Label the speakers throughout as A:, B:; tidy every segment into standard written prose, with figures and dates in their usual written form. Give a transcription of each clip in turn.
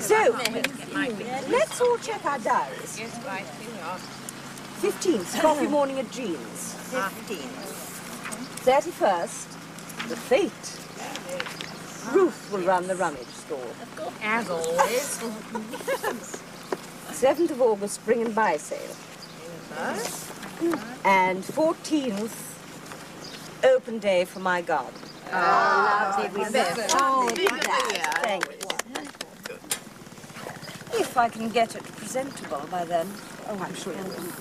A: So, let's all check our diaries. 15th, coffee morning at Jean's.
B: 15th.
A: 31st, the fete. Ruth will run the rummage store.
C: As always.
A: 7th of August, spring and buy sale. And 14th, open day for my garden.
B: Lovely.
A: Thank you. If I can get it presentable by then. Oh, I'm sure you'll do.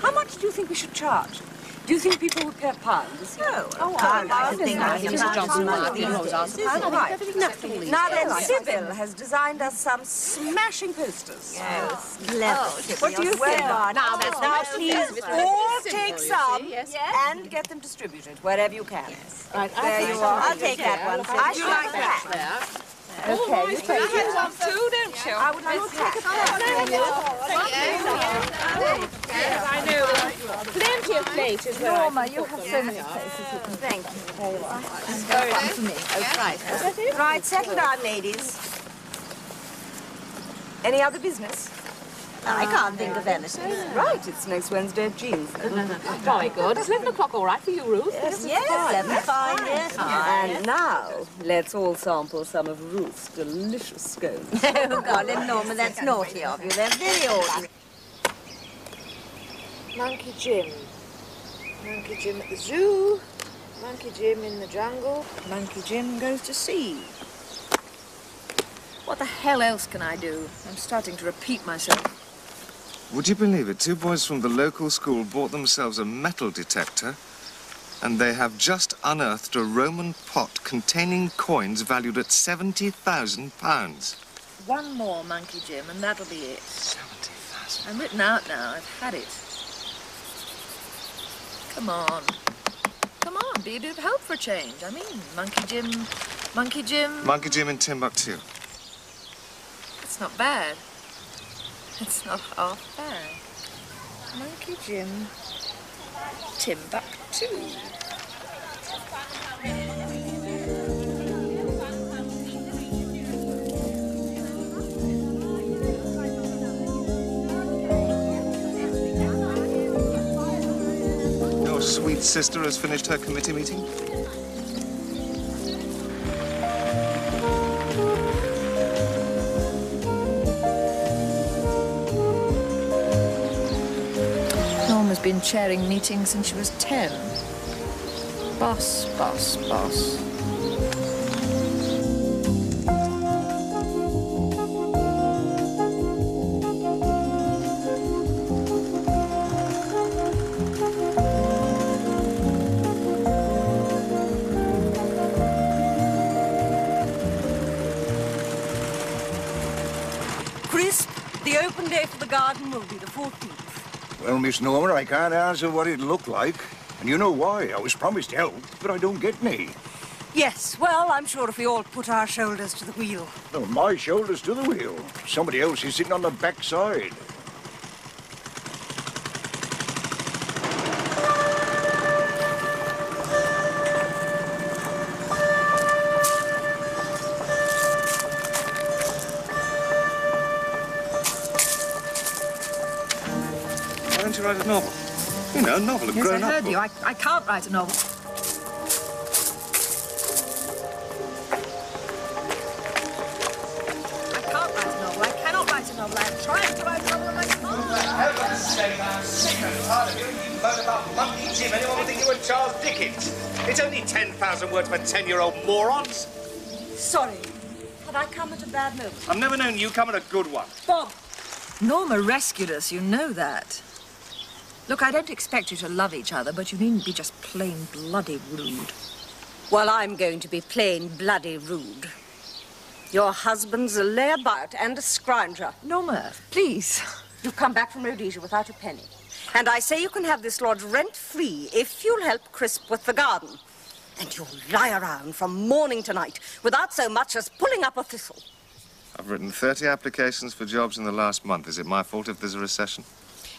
A: How much do you think we should charge? Do you think people would pay a pound?
B: I think Mrs. Johnson might be
A: Right. Now then, Sybil has designed us some smashing posters.
B: Yes. Clever.
A: What do you think?
C: Now,
A: Please all take some and get them distributed wherever you can. Yes.
C: Right,
A: There you are.
B: I'll take that one.
A: I should like that. Okay, you take
C: You
A: it.
C: want two, don't you?
A: I would like to take it
C: Yes, I know. Plenty of places.
A: Norma, you have so many places you can thank you. Very well.
B: One for me. Oh, right.
A: Right, settle down, ladies. Any other business?
B: I can't think of anything.
A: Right, it's next Wednesday at Jean's.
C: Jolly good. Is 11 o'clock all right for you, Ruth?
B: Yes, 11 fine, yes.
A: And now, let's all sample some of Ruth's delicious scones.
B: Oh, golly, Norma, that's naughty of you. They're very ordinary.
D: Monkey Jim. Monkey Jim at the zoo. Monkey Jim in the jungle. Monkey Jim goes to sea. What the hell else can I do? I'm starting to repeat myself.
E: Would you believe it? Two boys from the local school bought themselves a metal detector, and they have just unearthed a Roman pot containing coins valued at £70,000.
D: One more, Monkey Jim, and that'll be it.
E: 70,000.
D: I'm written out now. I've had it. Come on. Come on, be a bit of help for a change. I mean, Monkey Jim... Monkey Jim...
E: Monkey Jim in Timbuktu.
D: It's not bad. It's not half bad. Monkey Jim... Timbuktu.
E: Your sweet sister has finished her committee meeting?
D: Norma's been chairing meetings since she was 10. Boss, boss, boss.
A: Crisp, the open day for the garden will be the 14th.
F: Well, Miss Norma, I can't answer what it looked like. And you know why. I was promised help, but I don't get any.
A: Yes, well, I'm sure if we all put our shoulders to the wheel.
F: No, my shoulders to the wheel. Somebody else is sitting on the backside.
E: Why don't you write a novel? You know, a novel, a
D: Yes, I
E: grown-up
D: heard
E: book.
D: you. I can't write a novel. I can't write a novel. I cannot write a novel. I'm trying to write a novel and I can't.
G: Heaven's sake, I'm sick and tired of you. You moan about Monkey Jim. Anyone would think you were Charles Dickens. It's only 10,000 words for 10-year-old morons.
A: Sorry, had I come at a bad moment?
G: I've never known you come at a good one.
A: Bob!
D: Norma rescued us, you know that. Look, I don't expect you to love each other, but you needn't be just plain bloody rude.
A: Well, I'm going to be plain bloody rude. Your husband's a layabout and a scrounger.
D: Norma, please.
A: You've come back from Rhodesia without a penny. And I say you can have this lodge rent-free if you'll help Crisp with the garden. And you'll lie around from morning to night without so much as pulling up a thistle.
E: I've written 30 applications for jobs in the last month. Is it my fault if there's a recession?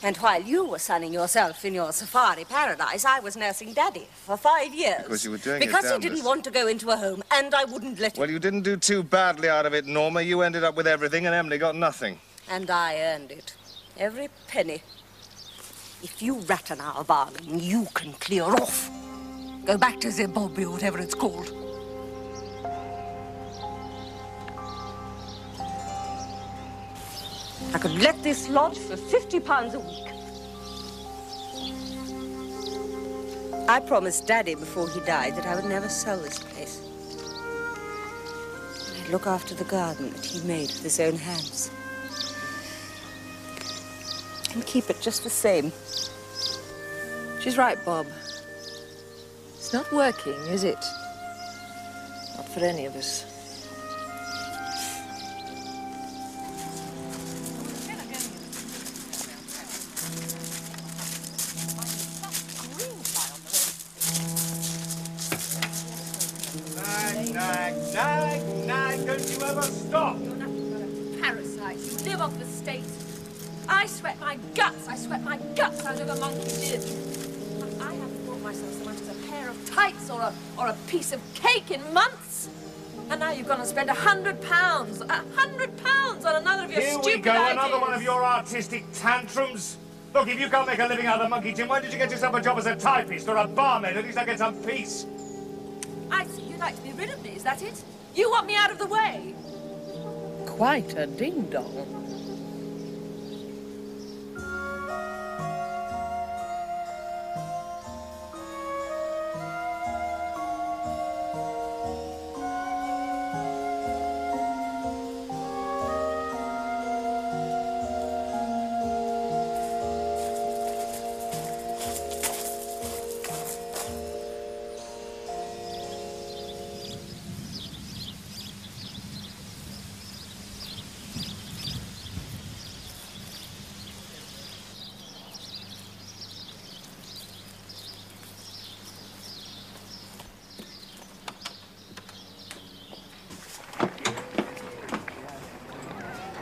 A: And while you were sunning yourself in your safari paradise, I was nursing Daddy for 5 years.
E: Because you were doing
A: Because
E: your
A: he didn't want to go into a home, and I wouldn't let him.
E: Well, you didn't do too badly out of it, Norma. You ended up with everything, and Emily got nothing.
A: And I earned it. Every penny. If you ratten our bargain, you can clear off. Go back to Zimbabwe, or whatever it's called. I could let this lodge for £50 a week. I promised Daddy before he died that I would never sell this place. I'd look after the garden that he made with his own hands. And keep it just the same.
D: She's right, Bob. It's not working, is it? Not for any of us.
G: Nag, don't you ever stop?
C: You're nothing but a parasite. You live off the state. I sweat my guts out of a monkey did. I haven't bought myself so much as a pair of tights or a piece of cake in months. And now you've gone and spent £100. £100 on another of your stupid
G: Here we go,
C: ideas.
G: another one of your artistic tantrums. Look, if you can't make a living out of the monkey gym, why did you get yourself a job as a typist or a barmaid? At least I get some peace.
C: I see you'd like to be rid of me, is that it? You want me out of the way?
H: Quite a ding-dong.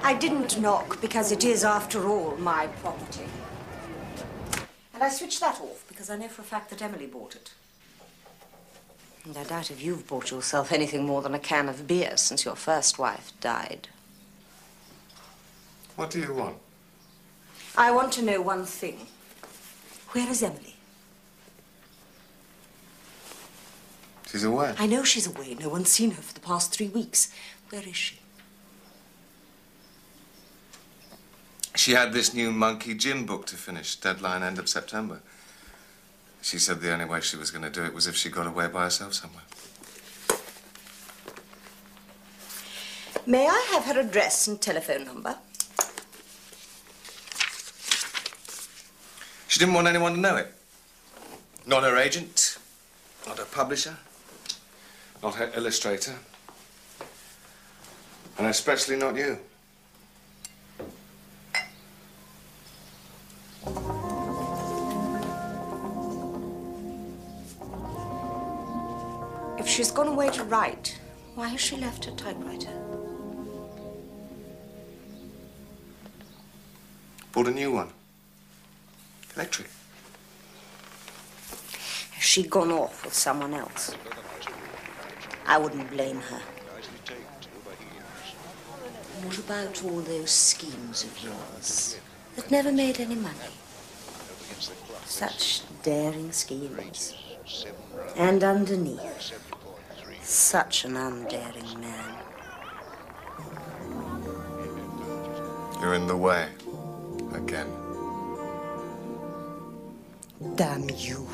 A: I didn't knock because it is, after all, my property. And I switched that off because I know for a fact that Emily bought it. And I doubt if you've bought yourself anything more than a can of beer since your first wife died.
E: What do you want?
A: I want to know one thing. Where is Emily?
E: She's away.
A: I know she's away. No one's seen her for the past 3 weeks. Where is she?
E: She had this new monkey gym book to finish, deadline end of September. She said the only way she was going to do it was if she got away by herself somewhere.
A: May I have her address and telephone number?
E: She didn't want anyone to know it. Not her agent, not her publisher, not her illustrator, and especially not you.
A: If she's gone away to write, why has she left her typewriter?
E: Bought a new one. Electric.
A: Has she gone off with someone else? I wouldn't blame her. What about all those schemes of yours that never made any money? Such daring schemes. And underneath, such an undaring man.
E: You're in the way. Again.
A: Damn you.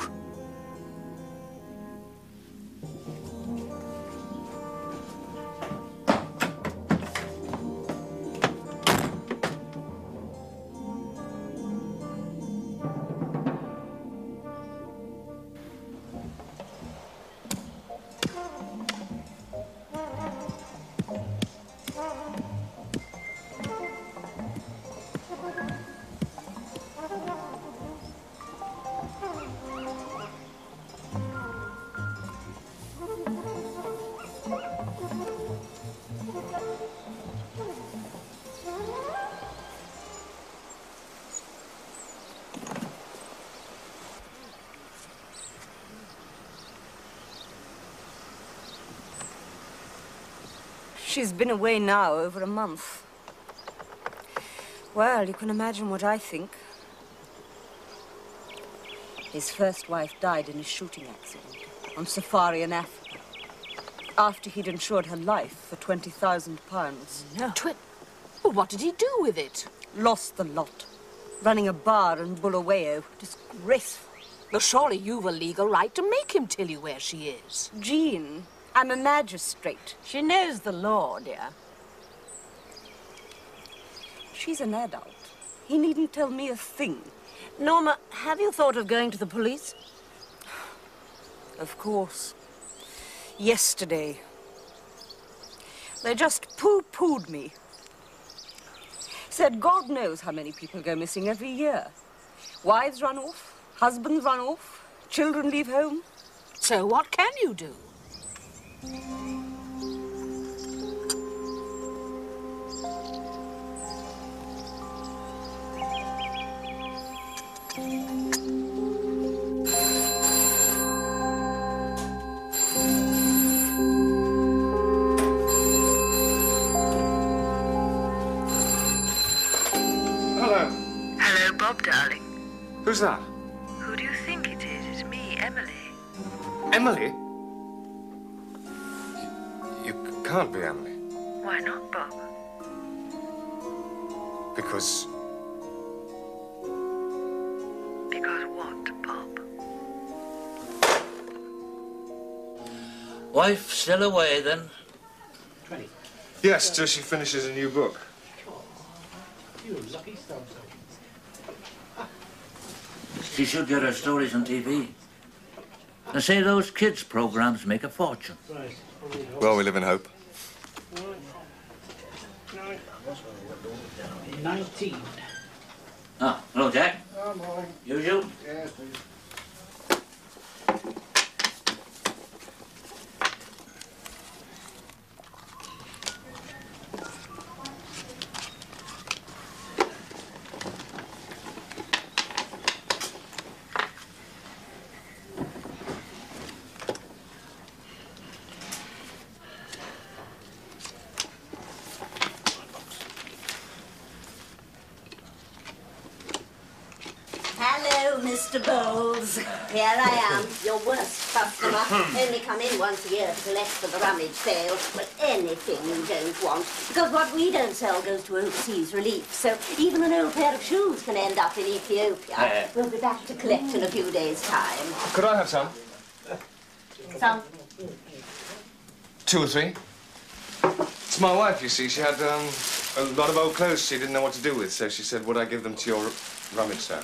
A: She's been away now over a month. Well, you can imagine what I think. His first wife died in a shooting accident on safari in Africa, after he'd insured her life for £20,000.
H: No. Well, what did he do with it?
A: Lost the lot. Running a bar in Bulawayo. Disgraceful.
H: Well, surely you've a legal right to make him tell you where she is.
A: Jean, I'm a magistrate.
B: She knows the law, dear.
A: She's an adult. He needn't tell me a thing.
B: Norma, have you thought of going to the police?
A: Of course. Yesterday. They just pooh-poohed me. Said God knows how many people go missing every year. Wives run off, husbands run off, children leave home.
H: So what can you do?
E: Hello.
D: Hello, Bob, darling.
E: Who's that?
D: Who do you think it is? It's me, Emily.
E: Emily? You can't be Emily.
D: Why not, Bob?
E: Because...
D: Because what, Bob?
I: Wife still away, then?
E: Yes, till she finishes a new book.
I: She should get her stories on TV. They say those kids' programs make a fortune.
E: Well, we live in hope.
J: 19.
I: Ah, hello, Jack. Usual?
J: Yes, please.
B: Hello, Mr. Bowles. Here I am, your worst customer. Only come in once a year to collect for the rummage sale. But anything you don't want. Because what we don't sell goes to overseas relief. So even an old pair of shoes can end up in Ethiopia. We'll be back to collect in a few days' time.
E: Could I have some?
B: Some?
E: 2 or 3. It's my wife, you see. She had a lot of old clothes she didn't know what to do with, so she said, would I give them to your rummage sale?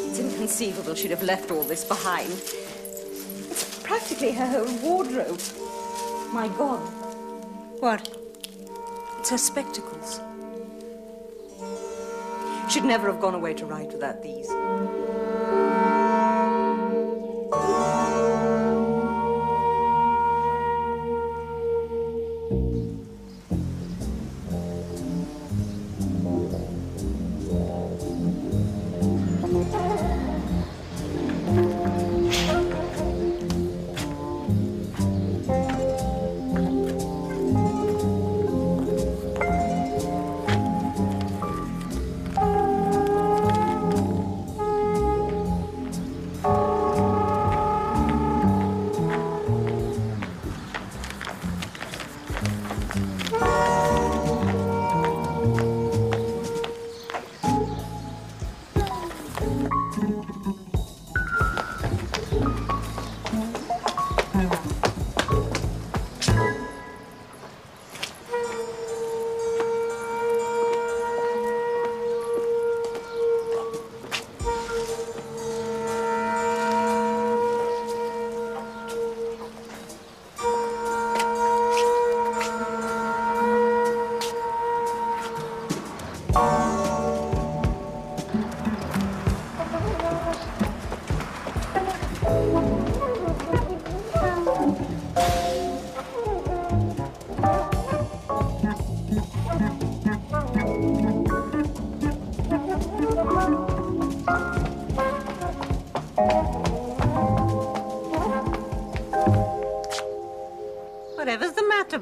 A: It's inconceivable she'd have left all this behind. It's practically her whole wardrobe. My God. What? It's her spectacles. She'd never have gone away to ride without these.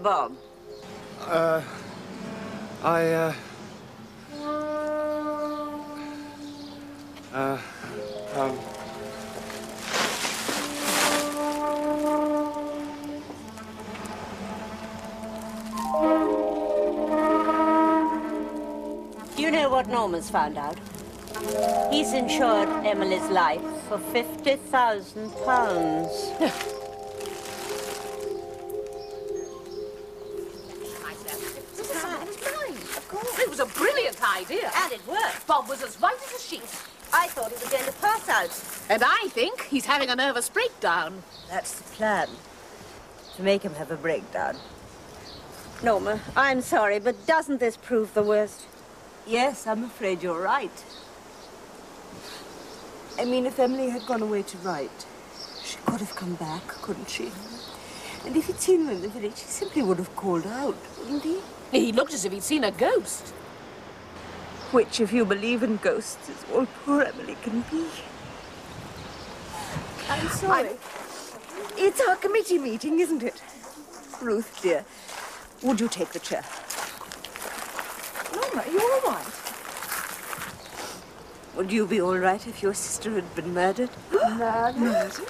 A: Bob?
B: You know what Norma's found out? He's insured Emily's life for £50,000.
H: It was a brilliant idea.
B: And it worked.
H: Bob was as right as a sheet.
B: I thought he was going to pass out.
H: And I think he's having a nervous breakdown.
A: That's the plan. To make him have a breakdown.
B: Norma, I'm sorry, but doesn't this prove the worst?
A: Yes, I'm afraid you're right. I mean, if Emily had gone away to write, she could have come back, couldn't she? And if he'd seen her in the village, he simply would have called out, wouldn't he?
H: He looked as if he'd seen a ghost.
A: Which, if you believe in ghosts, is all poor Emily can be.
B: I'm sorry.
A: It's our committee meeting, isn't it? Ruth, dear, would you take the chair?
D: Norma, are you all right?
A: Would you be all right if your sister had been murdered?
D: Murdered? Murdered?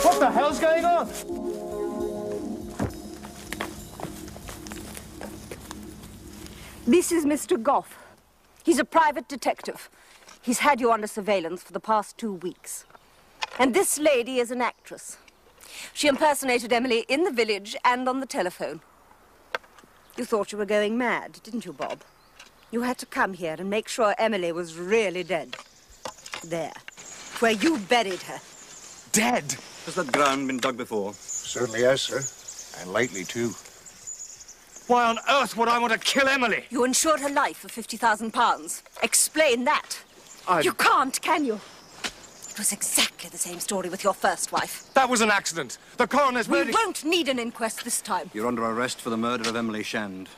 G: What the hell's going on?
A: This is Mr. Goff. He's a private detective. He's had you under surveillance for the past 2 weeks. And this lady is an actress. She impersonated Emily in the village and on the telephone. You thought you were going mad, didn't you, Bob? You had to come here and make sure Emily was really dead. There, where you buried her.
E: Dead?
J: Has that ground been dug before?
F: Certainly has, sir. And lately, too.
E: Why on earth would I want to kill Emily?
A: You insured her life for £50,000. Explain that. You can't, can you? It was exactly the same story with your first wife.
E: That was an accident. The coroner's
A: We
E: verdict...
A: won't need an inquest this time.
J: You're under arrest for the murder of Emily Shand.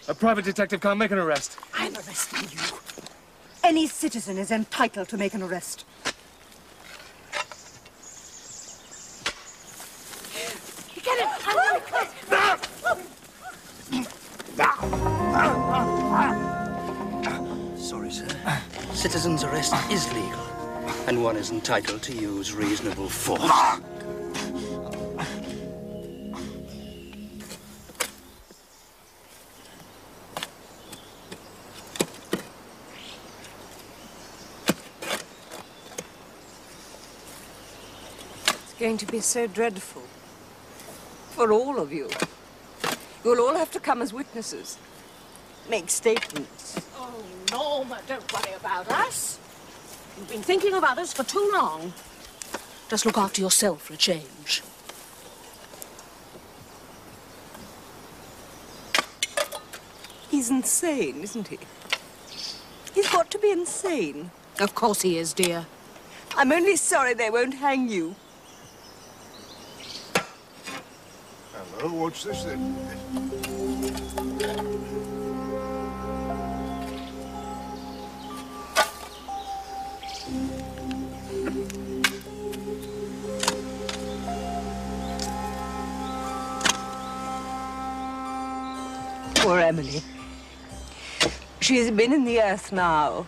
E: A private detective can't make an arrest.
A: I'm arresting you. Any citizen is entitled to make an arrest.
H: Get it!
J: Sorry, sir. Citizen's arrest is legal, and one is entitled to use reasonable force.
A: It's going to be so dreadful. For all of you. You'll all have to come as witnesses. Make statements.
H: Oh, Norma, don't worry about us. You've been thinking of others for too long. Just look after yourself for a change.
A: He's insane, isn't he? He's got to be insane.
H: Of course he is, dear.
A: I'm only sorry they won't hang you.
F: Hello, what's this then?
A: Poor Emily. She's been in the earth now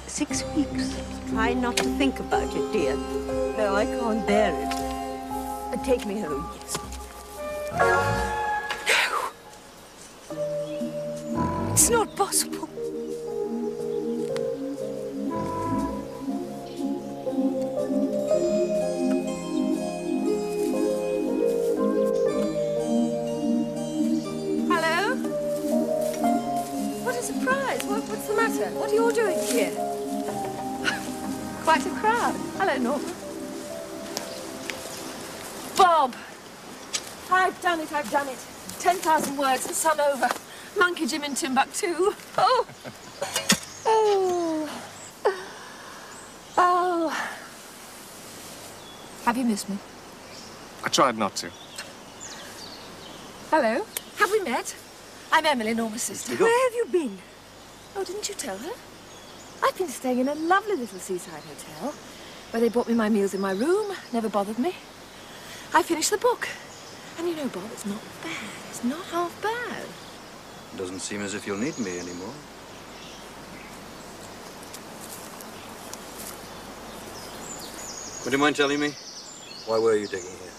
A: 6 weeks.
B: Try not to think about it, dear.
A: No, I can't bear it. Take me home. Yes. No. It's not possible.
C: Hello? What a surprise. What's the matter? What are you all doing here? Quite a crowd. Hello, Norma. Bob! I've done it, I've done it. 10,000 words and some over. Monkey Jim in Timbuktu. Oh! Oh! Oh! Have you missed me?
E: I tried not to.
C: Hello. Have we met? I'm Emily, Norma's sister.
A: Where have you been?
C: Oh, didn't you tell her? I've been staying in a lovely little seaside hotel where they brought me my meals in my room, never bothered me. I finished the book. And you know, Bob, it's not bad. It's not half bad.
J: Doesn't seem as if you'll need me anymore. Would you mind telling me? Why were you digging here?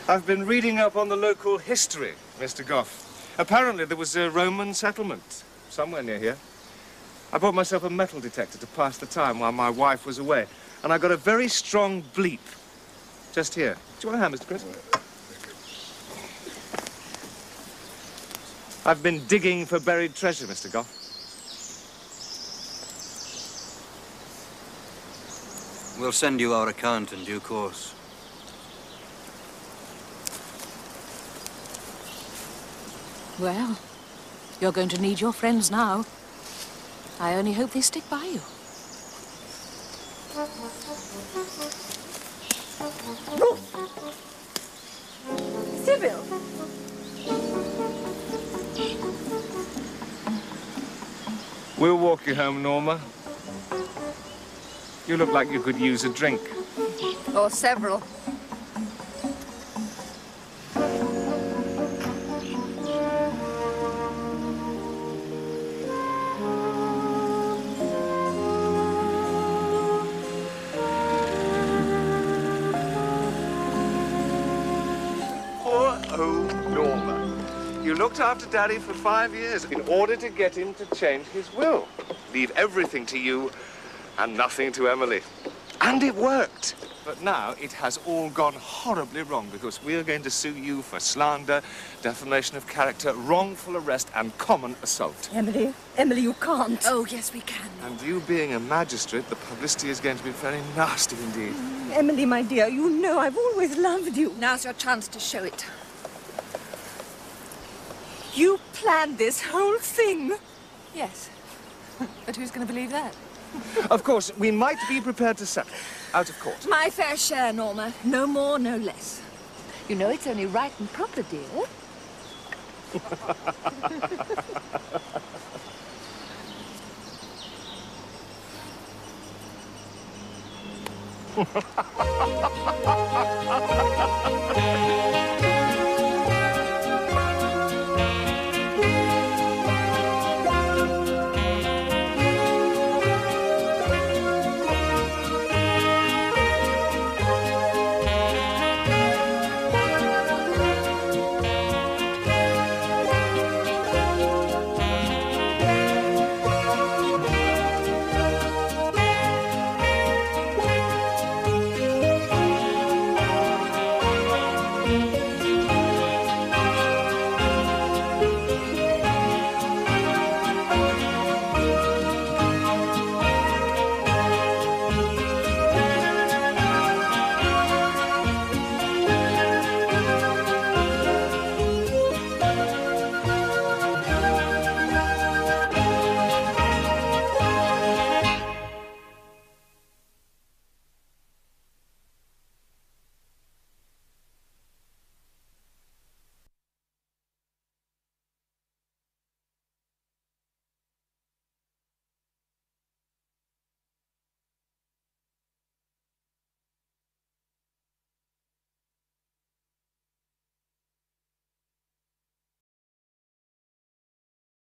E: I've been reading up on the local history, Mr. Goff. Apparently there was a Roman settlement somewhere near here. I bought myself a metal detector to pass the time while my wife was away, and I got a very strong bleep just here. Do you want a hand, Mr. Chris? I've been digging for buried treasure, Mr. Goff.
J: We'll send you our account in due course.
H: Well, you're going to need your friends now. I only hope they stick by you.
C: Sybil!
E: We'll walk you home, Norma. You look like you could use a drink.
C: Or several.
E: You looked after Daddy for 5 years in order to get him to change his will. Leave everything to you and nothing to Emily. And it worked. But now it has all gone horribly wrong because we are going to sue you for slander, defamation of character, wrongful arrest and common assault.
A: Emily, you can't.
C: Oh, yes, we can.
E: And you being a magistrate, the publicity is going to be very nasty indeed.
A: Emily, my dear, you know I've always loved you.
C: Now's your chance to show it.
A: You planned this whole thing.
C: Yes. But who's going to believe that?
E: Of course, we might be prepared to settle out of court.
C: My fair share, Norma. No more, no less. You know it's only right and proper, dear.